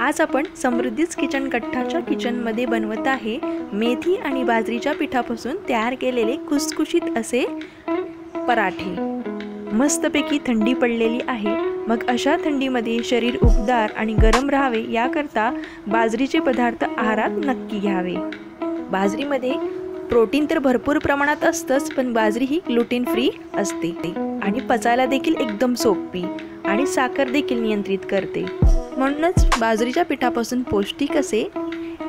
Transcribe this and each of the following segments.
आज आपण समृद्धीज किचन कट्टाच्या किचनमध्ये बनवत आहे मेथी आणि बाजरीच्या पिठापासून तयार केलेले खुसखुशीत असे पराठे। मस्तपैकी थंडी पडलेली आहे, मग अशा थंडीमध्ये शरीर उबदार आणि गरम राहावे याकरता बाजरीचे पदार्थ आहारात नक्की घ्यावे। बाजरीमध्ये प्रोटीन तर भरपूर प्रमाणात असतंच, पण बाजरी ही ग्लुटेन फ्री असते आणि पचायला देखील एकदम सोपी आणि साखर देखील नियंत्रित करते। म्हणूनच बाजरीच्या पिठापासून पौष्टिक असे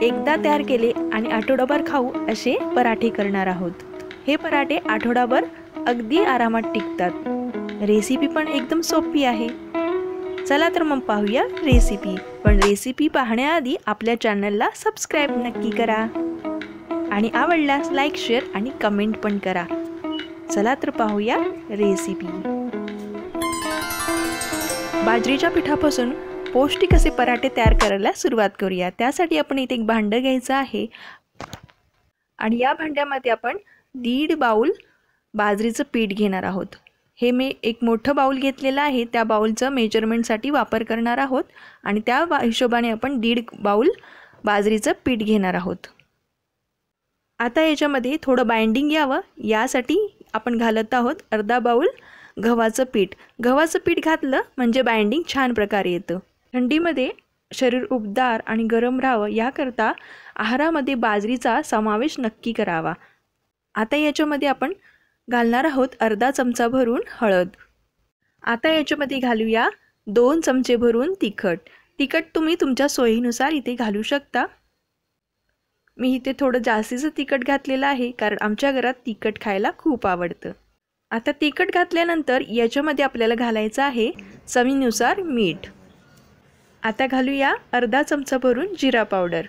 एकदा तयार केले आणि आठवडाभर खाऊ असे पराठे करणार आहोत। हे पराठे आठवडाभर अगदी आरामात टिकतात। रेसिपी पण एकदम सोपी आहे। चला तर मग पाहूया रेसिपी। पण रेसिपी पाहण्याआधी आपल्या चॅनलला सबस्क्राइब नक्की करा आणि आवडल्यास लाईक, शेअर आणि कमेंट पण करा। चला तर पाहूया रेसिपी। बाजरीच्या पिठापासून पौष्टिक असे पराठे तयार करायला सुरुवात करूया। त्यासाठी आपण इथे एक भांडं घ्यायचं आहे आणि या भांड्यामध्ये आपण 1.5 बाउल बाजरीचं पीठ घेणार आहोत। हे मी एक मोठं बाउल घेतलेलं आहे, त्या बाउलचं मेजरमेंटसाठी वापर करणार आहोत आणि त्या हिशोबाने आपण 1.5 बाउल बाजरीचं पीठ घेणार आहोत। आता याच्यामध्ये थोडं बाइंडिंग यावं यासाठी आपण घालत आहोत अर्धा बाउल गव्हाचं पीठ। गव्हाचं पीठ घातलं म्हणजे बाइंडिंग छान प्रकारे येतं। थंडीमध्ये शरीर उबदार आणि गरम राहावं याकरता आहारामध्ये बाजरीचा समावेश नक्की करावा। आता याच्यामध्ये आपण घालणार आहोत अर्धा चमचा भरून हळद। आता याच्यामध्ये घालूया 2 चमचे भरून तिखट। तिखट तुम्ही तुमच्या सोयीनुसार इथे घालू शकता। मी इथे थोडं जास्तीचं तिखट घातलेलं आहे, कारण आमच्या घरात तिखट खायला खूप आवडतं। आता तिखट घातल्यानंतर याच्यामध्ये आपल्याला घालायचं आहे चवीनुसार मीठ। आता घालूया अर्धा चमचा भरून जिरा पावडर।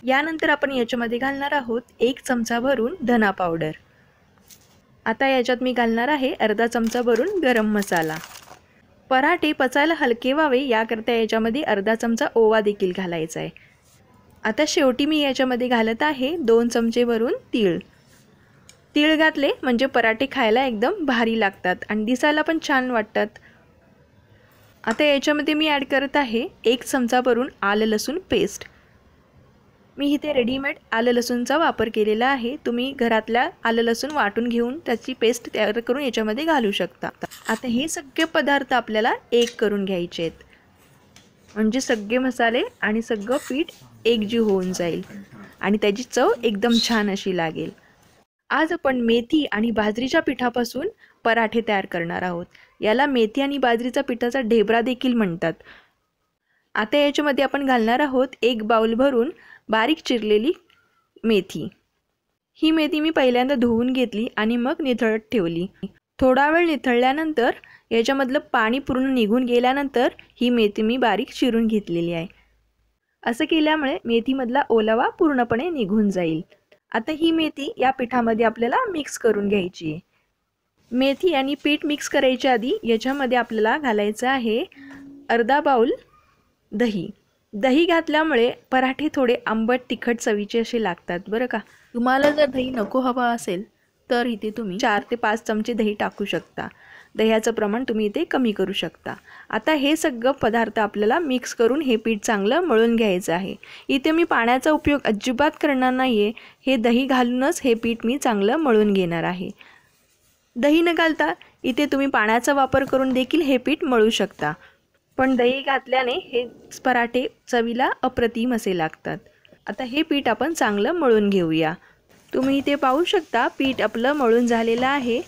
यानंतर आपण याच्यामध्ये घालणार आहोत 1 चमचा भरून धना पावडर। आता याच्यात मी घालणार आहे अर्धा चमचा भरून गरम मसाला। पराठे पचायला हलके व्हावे याकरता याच्यामध्ये अर्धा चमचा ओवा देखील घालायचा आहे। आता शेवटी मी याच्यामध्ये घालत आहे 2 चमचे भरून तीळ। तीळ घातले म्हणजे पराठे खायला एकदम भारी लागतात आणि दिसायला पण छान वाटतात। आता याच्यामध्ये मी ॲड करत आहे 1 चमचा भरून आलं लसूण पेस्ट। मी इथे रेडीमेड आलं लसूणचा वापर केलेला आहे। तुम्ही घरातल्या आलं लसूण वाटून घेऊन त्याची पेस्ट तयार करून याच्यामध्ये घालू शकता। आता हे सगळे पदार्थ आपल्याला एक करून घ्यायचे आहेत, म्हणजे सगळे मसाले आणि सगळं पीठ एकजीव होऊन जाईल आणि त्याची चव एकदम छान अशी लागेल। आज आपण मेथी आणि बाजरीच्या पिठापासून पराठे तयार करणार आहोत। याला मेथी आणि बाजरीचा पिठाचा ढेबरा देखील म्हणतात। आता याच्यामध्ये आपण घालणार आहोत 1 बाउल भरून बारीक चिरलेली मेथी। ही मेथी मी पहिल्यांदा धुवून घेतली आणि मग निथळत ठेवली। थोडा वेळ निथळल्यानंतर याच्यामधलं पाणी पूर्ण निघून गेल्यानंतर ही मेथी मी बारीक चिरून घेतलेली आहे। असं केल्यामुळे मेथीमधला ओलावा पूर्णपणे निघून जाईल। आता ही मेथी या पिठामध्ये आपल्याला मिक्स करून घ्यायची आहे। मेथी आणि पीठ मिक्स करायच्या आधी याच्यामध्ये आपल्याला घालायचं आहे अर्धा बाउल दही। दही घातल्यामुळे पराठे थोडे आंबट तिखट चवीचे असे लागतात बरं का। तुम्हाला जर दही नको हवा असेल तर इथे तुम्ही 4 ते 5 चमचे दही टाकू शकता। दह्याचं प्रमाण तुम्ही इथे कमी करू शकता। आता हे सगळं पदार्थ आपल्याला मिक्स करून हे पीठ चांगलं मळून घ्यायचं आहे। इथे मी पाण्याचा उपयोग अजिबात करणार नाही आहे, हे दही घालूनच हे पीठ मी चांगलं मळून घेणार आहे। दही न घालता इथे तुम्ही पाण्याचा वापर करून देखील हे पीठ मळू शकता, पण दही घातल्याने हे पराठे चवीला अप्रतिम असे लागतात। आता हे पीठ आपण चांगलं मळून घेऊया। तुम्ही इथे पाहू शकता पीठ आपलं मळून झालेलं आहे।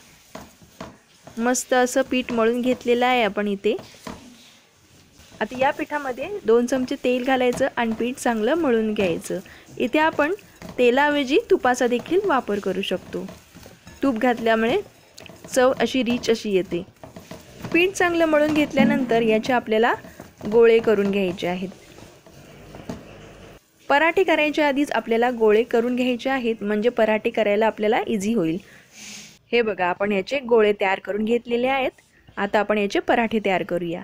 मस्त असं पीठ मळून घेतलेलं आहे आपण इथे। आता या पिठामध्ये 2 चमचे तेल घालायचं आणि पीठ चांगलं मळून घ्यायचं। इथे आपण तेलाऐवजी तुपाचा देखील वापर करू शकतो। तूप घातल्यामुळे चव अशी रिच अशी येते। पीठ चांगलं मळून घेतल्यानंतर याचे आपल्याला गोळे करून घ्यायचे आहेत। पराठे करायच्या आधीच आपल्याला गोळे करून घ्यायचे आहेत, म्हणजे पराठे करायला आपल्याला इझी होईल। हे बघा, आपण याचे गोळे तयार करून घेतलेले आहेत। आता आपण याचे पराठे तयार करूया।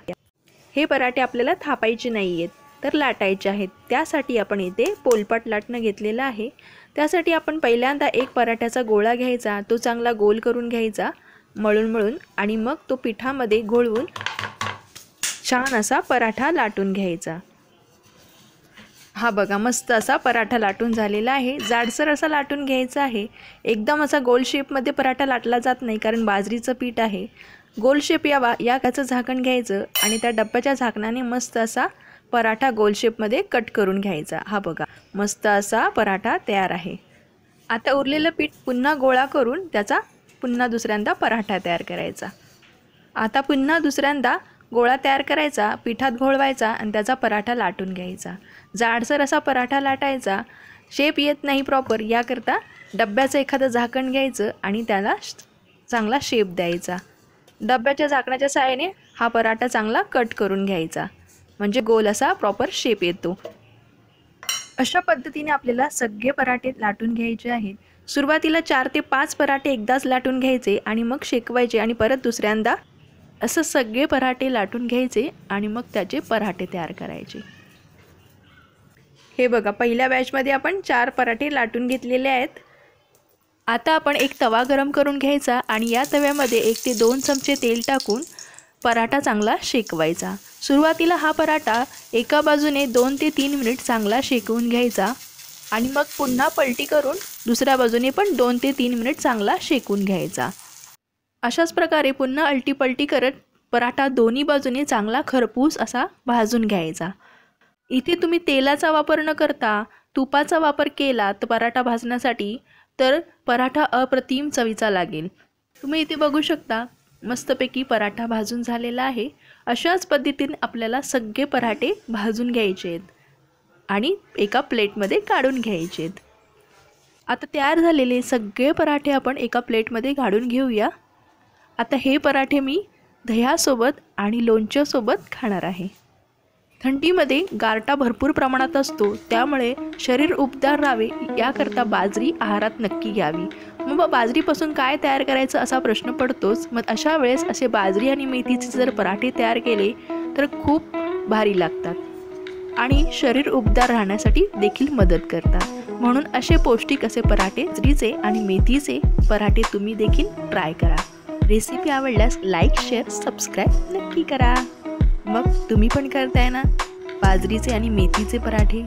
हे पराठे आपल्याला थापायचे नाही आहेत, तर लाटायचे आहेत। त्यासाठी आपण इथे पोलपाट लाटणं घेतलेलं आहे। त्यासाठी आपण पहिल्यांदा एक पराठ्याचा गोळा घ्यायचा, तो चांगला गोल करून घ्यायचा मळून आणि मग तो पिठामध्ये घोळवून छान असा पराठा लाटून घ्यायचा। हा बघा, मस्त असा पराठा लाटून झालेला आहे। जाडसर असा लाटून घ्यायचा आहे। एकदम असा गोल शेपमध्ये पराठा लाटला जात नाही, कारण बाजरीचं पीठ आहे। गोल शेप यावा याचं झाकण घ्यायचं आणि त्या डब्याच्या झाकणाने मस्त असा पराठा गोल शेपमध्ये कट करून घ्यायचा। हा बघा, मस्त असा पराठा तयार आहे। आता उरलेलं पीठ पुन्हा गोळा करून त्याचा पुन्हा दुसऱ्यांदा पराठा तयार करायचा। आता पुन्हा दुसऱ्यांदा गोळा तयार करायचा, पिठात घोळवायचा आणि त्याचा पराठा लाटून घ्यायचा। जाडसर असा पराठा लाटायचा। शेप येत नाही प्रॉपर, याकरता डब्याचं एखादं झाकण घ्यायचं आणि त्याला चांगला शेप द्यायचा। डब्याच्या झाकणाच्या सहाय्याने हा पराठा चांगला कट करून घ्यायचा, म्हणजे गोल असा प्रॉपर शेप येतो। अशा पद्धतीने आपल्याला सगळे पराठे लाटून घ्यायचे आहेत। सुरुवातीला 4 ते 5 पराठे एकदाच लाटून घ्यायचे आणि मग शेकवायचे आणि परत दुसऱ्यांदा असं सगळे पराठे लाटून घ्यायचे आणि मग त्याचे पराठे तयार करायचे। हे बघा, पहिल्या बॅचमध्ये आपण 4 पराठे लाटून घेतलेले आहेत। आता आपण एक तवा गरम करून घ्यायचा आणि या तव्यामध्ये 1 ते 2 चमचे तेल टाकून पराठा चांगला शेकवायचा। सुरुवातीला हा पराठा एका बाजूने 2 ते 3 मिनिट चांगला शेकवून घ्यायचा आणि मग पुन्हा पलटी करून दुसऱ्या बाजूने पण 2 ते 3 मिनिट चांगला शेकून घ्यायचा। अशाच प्रकारे पुन्हा अलटी पलटी करत पराठा दोन्ही बाजूने चांगला खरपूस असा भाजून घ्यायचा। इथे तुम्ही तेलाचा वापर न करता तुपाचा वापर केला तर पराठा भाजण्यासाठी, तर पराठा अप्रतिम चवीचा लागेल। तुम्ही इथे बघू शकता, मस्तपैकी पराठा भाजून झालेला आहे। अशाच पद्धतीने आपल्याला सगळे पराठे भाजून घ्यायचे आहेत आणि एका प्लेटमध्ये काढून घ्यायचे आहेत। आता तयार झालेले सगळे पराठे आपण एका प्लेटमध्ये काढून घेऊया। आता हे पराठे मी दह्यासोबत आणि लोणच्यासोबत खाणार आहे। थंडीमध्ये गारठा भरपूर प्रमाणात असतो, त्यामुळे शरीर उबदार राहावे याकरता बाजरी आहारात नक्की घ्यावी। मग बाजरीपासून काय तयार करायचं असा प्रश्न पडतोच। मग अशा वेळेस असे बाजरी आणि मेथीचे जर पराठे तयार केले तर खूप भारी लागतात आणि शरीर उबदार राहण्यासाठी देखील मदत करतात। म्हणून असे पौष्टिक असे पराठे, बाजरीचे आणि मेथीचे पराठे तुम्ही देखील ट्राय करा। रेसिपी आवडल्यास लाईक, शेअर, सबस्क्राईब नक्की करा। मग तुम्ही पण करताय ना बाजरीचे आणि मेथीचे पराठे?